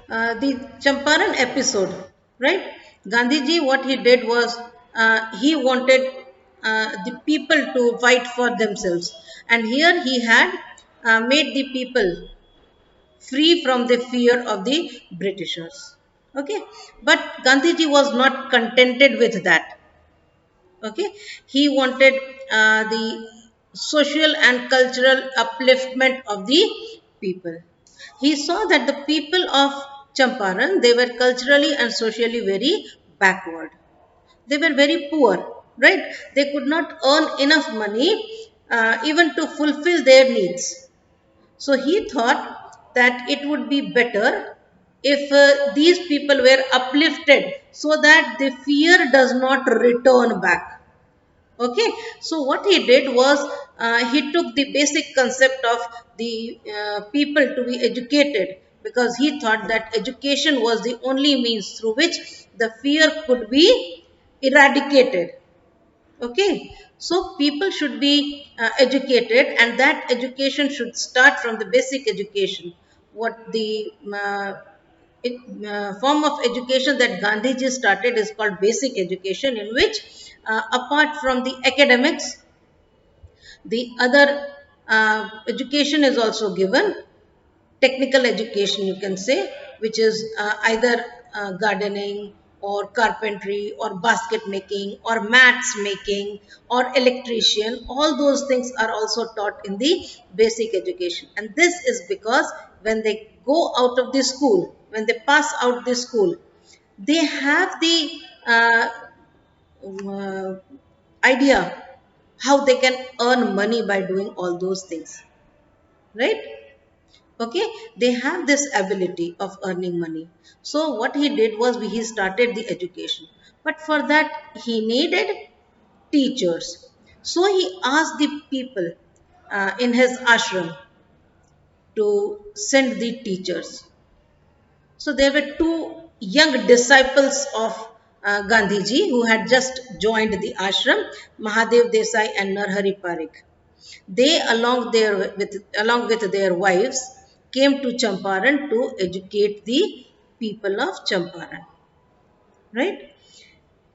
the Champaran episode, right? Gandhiji, what he did was he wanted the people to fight for themselves, and here he had made the people free from the fear of the Britishers. Okay, but Gandhiji was not contented with that. Okay, he wanted the social and cultural upliftment of the people. He saw that the people of Champaran, they were culturally and socially very backward. They were very poor, right? They could not earn enough money even to fulfill their needs. So he thought that it would be better if these people were uplifted so that the fear does not return back. Okay, so what he did was he took the basic concept of the people to be educated, because he thought that education was the only means through which the fear could be eradicated. Okay, so people should be educated, and that education should start from the basic education. What the form of education that Gandhiji started is called basic education, in which, apart from the academics, the other education is also given. Technical education, you can say, which is either gardening or carpentry or basket making or mats making or electrician. All those things are also taught in the basic education, and this is because when they go out of the school, when they pass out the school, they have the uh, idea how they can earn money by doing all those things, right? Okay, they have this ability of earning money. So what he did was he started the education, but for that he needed teachers. So he asked the people in his ashram to send the teachers. So there were two young disciples of Gandhiji who had just joined the ashram, Mahadev Desai and Narhari Parikh. They, along with their wives, came to Champaran to educate the people of Champaran. Right?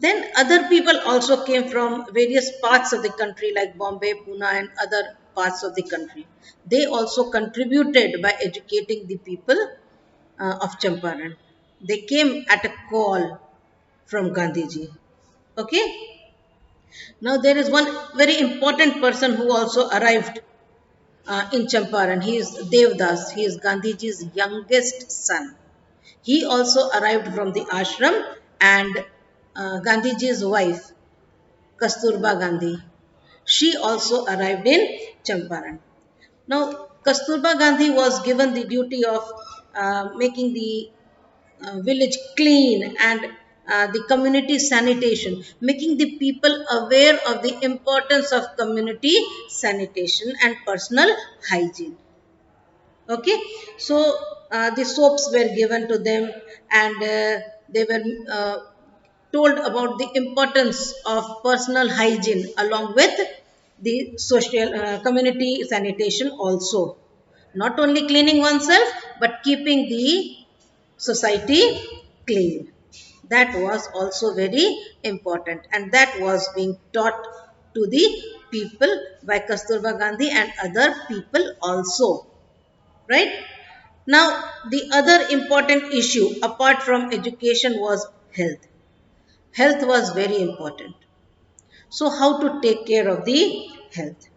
Then other people also came from various parts of the country, like Bombay, Pune, and other parts of the country. They also contributed by educating the people of Champaran. They came at a call from Gandhiji. Okay? Now there is one very important person who also arrived in Champaran. He is Devdas. He is Gandhiji's youngest son. He also arrived from the ashram, and Gandhiji's wife, Kasturba Gandhi, she also arrived in Champaran. Now, Kasturba Gandhi was given the duty of making the village clean and the community sanitation, making the people aware of the importance of community sanitation and personal hygiene. Okay, so the soaps were given to them, and they were told about the importance of personal hygiene along with the social community sanitation also. Not only cleaning oneself, but keeping the society clean. That was also very important, and that was being taught to the people by Kasturba Gandhi and other people also. Right? Now, the other important issue apart from education was health. Health was very important. So, how to take care of the health?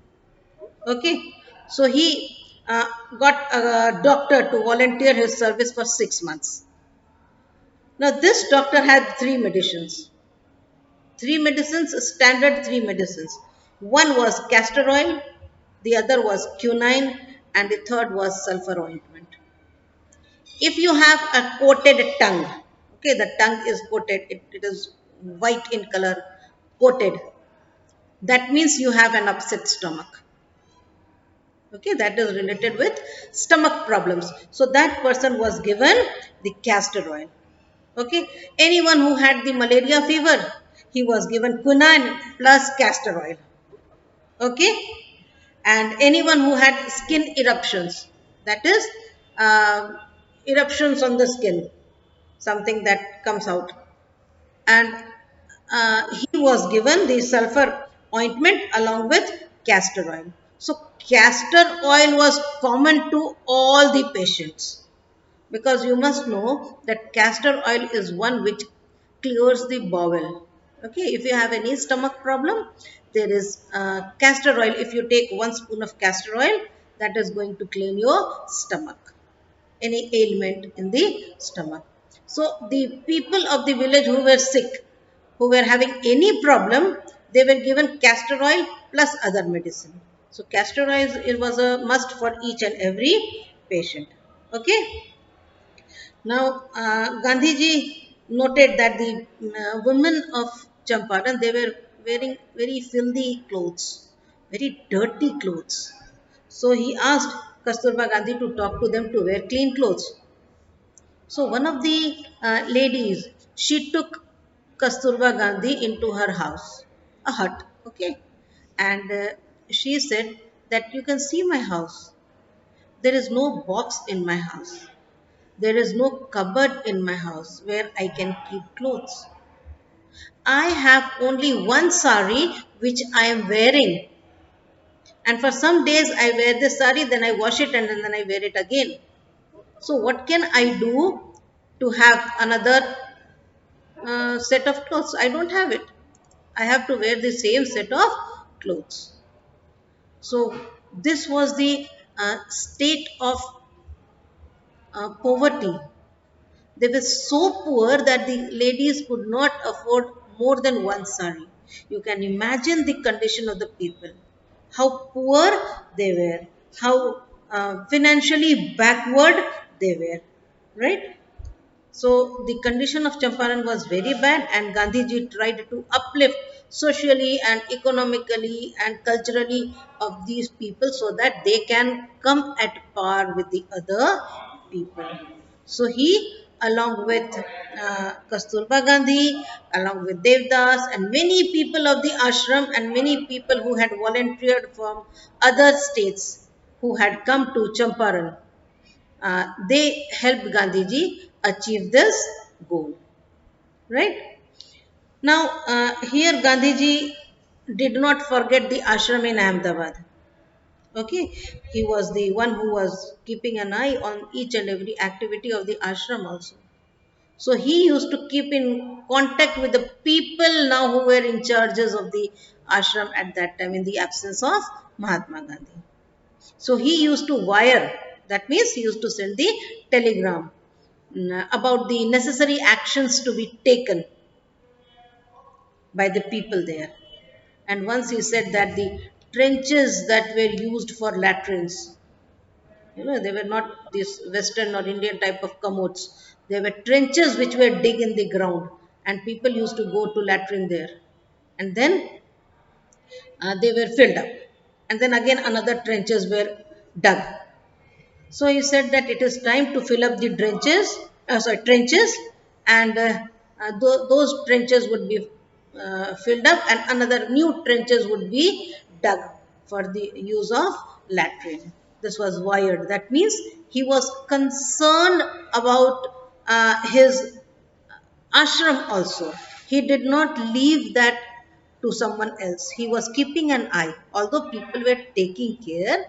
Okay, so he got a doctor to volunteer his service for 6 months. Now, this doctor had three medicines, standard three medicines. One was castor oil, the other was quinine, and the third was sulfur ointment. If you have a coated tongue, okay, the tongue is coated, it is white in color, coated, that means you have an upset stomach. Okay, that is related with stomach problems. So that person was given the castor oil. Okay, anyone who had the malaria fever, he was given quinine plus castor oil. Okay, and anyone who had skin eruptions, that is, uh, eruptions on the skin, something that comes out. And he was given the sulfur ointment along with castor oil. So, castor oil was common to all the patients, because you must know that castor oil is one which clears the bowel. Okay, if you have any stomach problem, there is castor oil. If you take 1 spoon of castor oil, that is going to clean your stomach, any ailment in the stomach. So the people of the village who were sick, who were having any problem, they were given castor oil plus other medicine. So castor oil, it was a must for each and every patient. Okay. Now, Gandhiji noted that the women of Champaran, they were wearing very filthy clothes, very dirty clothes. So he asked Kasturba Gandhi to talk to them to wear clean clothes. So one of the ladies, she took Kasturba Gandhi into her house, a hut, okay, and she said that you can see my house. There is no box in my house. There is no cupboard in my house where I can keep clothes. I have only one sari which I am wearing. And for some days I wear this sari, then I wash it and then I wear it again. So what can I do to have another set of clothes? I don't have it. I have to wear the same set of clothes. So this was the state of poverty. They were so poor that the ladies could not afford more than one sari. You can imagine the condition of the people, how poor they were, how financially backward they were, right? So the condition of Champaran was very bad, and Gandhiji tried to uplift socially and economically and culturally of these people so that they can come at par with the other people. So he, along with Kasturba Gandhi, along with Devdas, and many people of the ashram, and many people who had volunteered from other states who had come to Champaran, they helped Gandhiji achieve this goal. Right? Now, here Gandhiji did not forget the ashram in Ahmedabad. Okay, he was the one who was keeping an eye on each and every activity of the ashram also. So he used to keep in contact with the people now who were in charges of the ashram at that time in the absence of Mahatma Gandhi. So he used to wire, that means he used to send the telegram about the necessary actions to be taken by the people there. And once he said that the trenches that were used for latrines, they were not this Western or Indian type of commodes. They were trenches which were dig in the ground, and people used to go to latrine there. And then they were filled up. And then again another trenches were dug. So he said that it is time to fill up the trenches, and those trenches would be filled up, and another new trenches would be dug for the use of latrine. This was wired. That means he was concerned about his ashram also. He did not leave that to someone else. He was keeping an eye. Although people were taking care,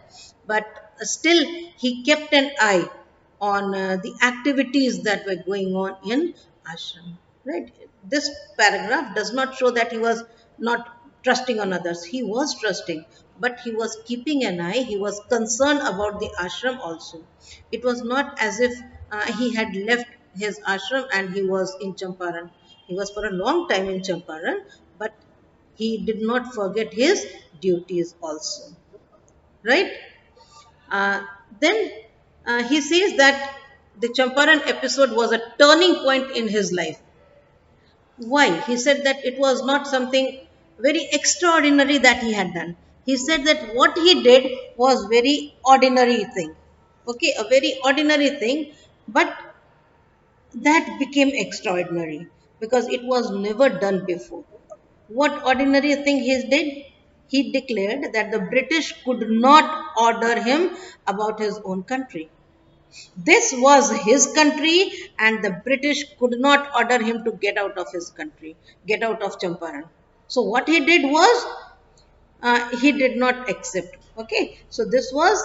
but still he kept an eye on the activities that were going on in ashram. Right? This paragraph does not show that he was not trusting on others. He was trusting, but he was keeping an eye. He was concerned about the ashram also. It was not as if he had left his ashram and he was in Champaran. He was for a long time in Champaran, but he did not forget his duties also. Right? Uh, then he says that the Champaran episode was a turning point in his life. Why? He said that it was not something very extraordinary that he had done. He said that what he did was very ordinary thing. Okay, a very ordinary thing, but that became extraordinary because it was never done before. What ordinary thing he did? He declared that the British could not order him about his own country. This was his country, and the British could not order him to get out of his country, get out of Champaran. So what he did was he did not accept. Okay, so this was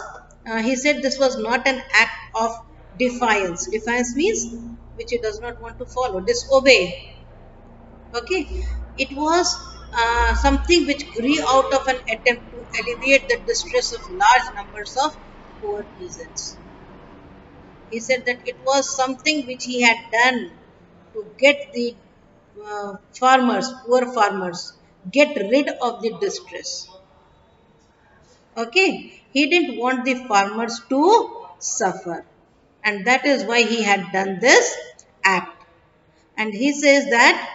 he said this was not an act of defiance. Defiance means which he does not want to follow, disobey. Okay, it was something which grew out of an attempt to alleviate the distress of large numbers of poor peasants. He said that it was something which he had done to get the farmers, poor farmers, get rid of the distress. Okay, he didn't want the farmers to suffer, and that is why he had done this act. And he says that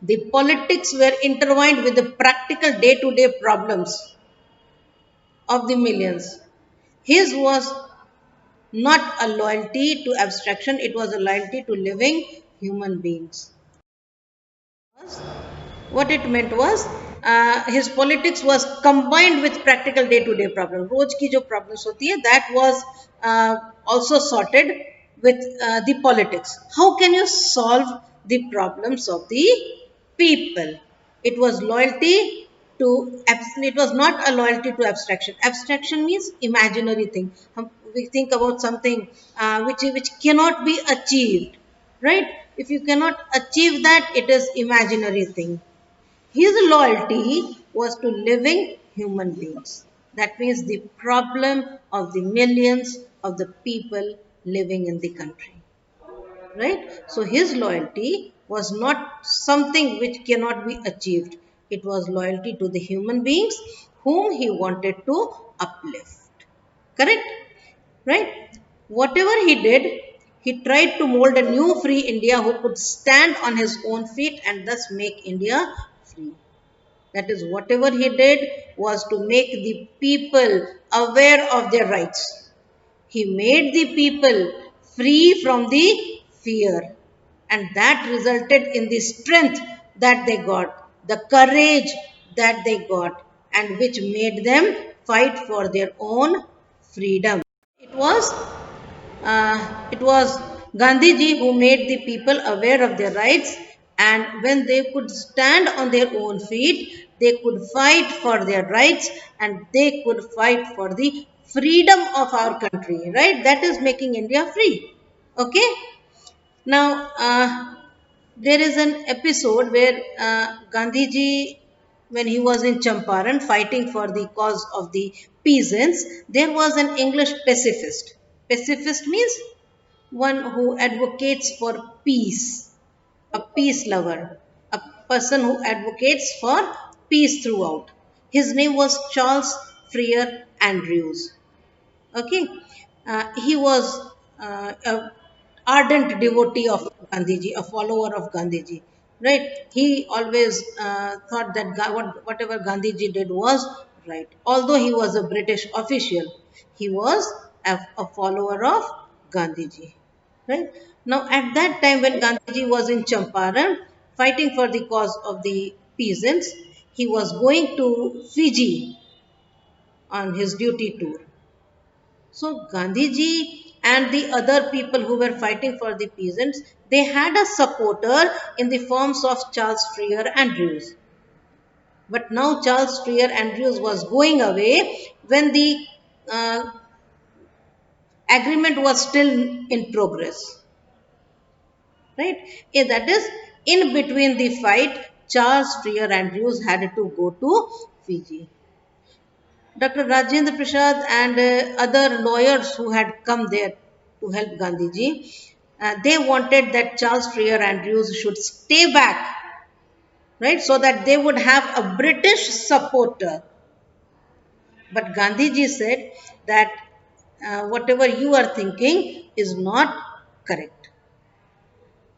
the politics were intertwined with the practical day to day problems of the millions. His was not a loyalty to abstraction, it was a loyalty to living human beings. What it meant was his politics was combined with practical day to day problem. रोज की जो problems होती है, that was also sorted with the politics. How can you solve the problems of the people? It was loyalty to, it was not a loyalty to abstraction. Abstraction means imaginary thing. We think about something which cannot be achieved, right? If you cannot achieve that, it is imaginary thing. His loyalty was to living human beings. That means the problem of the millions of the people living in the country. Right? So his loyalty was not something which cannot be achieved. It was loyalty to the human beings whom he wanted to uplift. Correct? Right? Whatever he did, he tried to mold a new free India who could stand on his own feet and thus make India free. That is, whatever he did was to make the people aware of their rights. He made the people free from the fear. And that resulted in the strength that they got, the courage that they got, and which made them fight for their own freedom. It was Gandhiji who made the people aware of their rights, and when they could stand on their own feet, they could fight for their rights and they could fight for the freedom of our country, right? That is making India free. Okay? Now, there is an episode where Gandhiji, when he was in Champaran fighting for the cause of the peasants, there was an English pacifist. Pacifist means one who advocates for peace, a peace lover, a person who advocates for peace throughout. His name was Charles Freer Andrews. Okay, he was a ardent devotee of Gandhiji, a follower of Gandhiji. Right? He always thought that whatever Gandhiji did was right. Although he was a British official, he was a follower of Gandhiji. Right? Now, at that time when Gandhiji was in Champaran fighting for the cause of the peasants, he was going to Fiji on his duty tour. So Gandhiji and the other people who were fighting for the peasants, they had a supporter in the forms of Charles Freer Andrews. But now Charles Freer Andrews was going away when the uh, agreement was still in progress. Right? That is, in between the fight, Charles Freer Andrews had to go to Fiji. Dr. Rajendra Prasad and other lawyers who had come there to help Gandhiji, they wanted that Charles Freer Andrews should stay back, right, so that they would have a British supporter. But Gandhiji said that whatever you are thinking is not correct.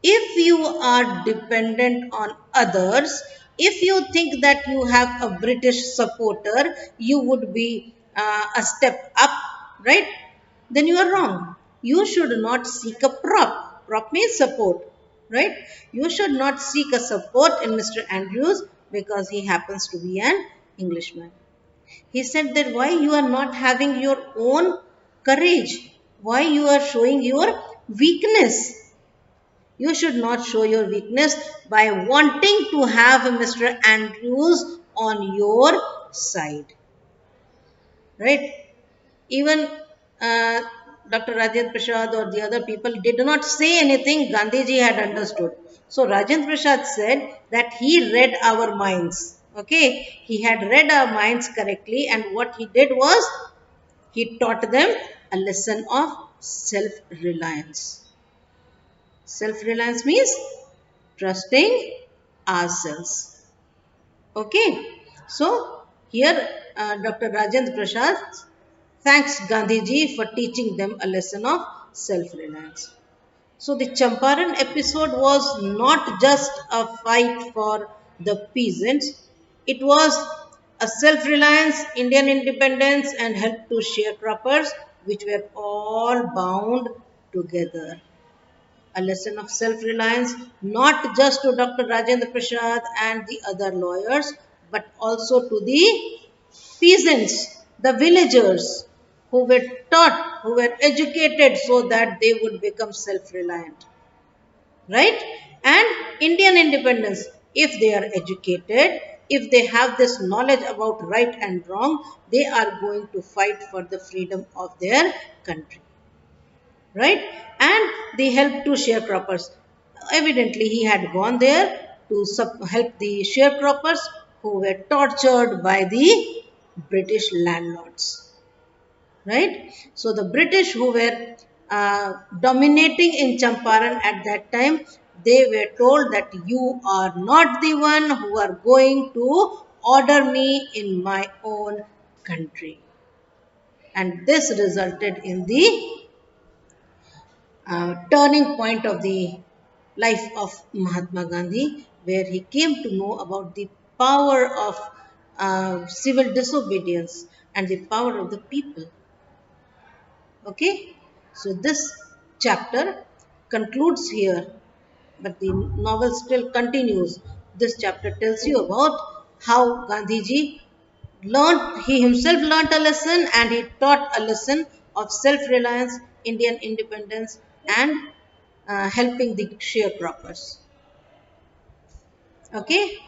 If you are dependent on others, if you think that you have a British supporter, you would be a step up, right? Then you are wrong. You should not seek a prop. Prop means support, right? You should not seek a support in Mr. Andrews because he happens to be an Englishman. He said that why you are not having your own courage? Why you are showing your weakness? You should not show your weakness by wanting to have Mr. Andrews on your side. Right? Even uh, Dr. Rajendra Prasad or the other people did not say anything, Gandhiji had understood. So Rajendra Prasad said that he read our minds. Okay, he had read our minds correctly, and what he did was he taught them a lesson of self reliance. Self reliance means trusting ourselves. Okay, so here Dr. Rajendra Prasad thanks Gandhiji for teaching them a lesson of self reliance. So the Champaran episode was not just a fight for the peasants, it was a self reliance, Indian independence, and help to sharecroppers, which were all bound together. A lesson of self reliance, not just to Dr. Rajendra Prasad and the other lawyers, but also to the peasants, the villagers who were taught, who were educated so that they would become self reliant. Right? And Indian independence, if they are educated, if they have this knowledge about right and wrong, they are going to fight for the freedom of their country. Right? And they helped to sharecroppers. Evidently, he had gone there to help the sharecroppers who were tortured by the British landlords. Right? So, the British who were dominating in Champaran at that time, they were told that you are not the one who are going to order me in my own country. And this resulted in the turning point of the life of Mahatma Gandhi, where he came to know about the power of civil disobedience and the power of the people. Okay, so this chapter concludes here, but the novel still continues. This chapter tells you about how Gandhiji learned, he himself learned a lesson and he taught a lesson of self reliance, Indian independence, and helping the sharecroppers. Okay.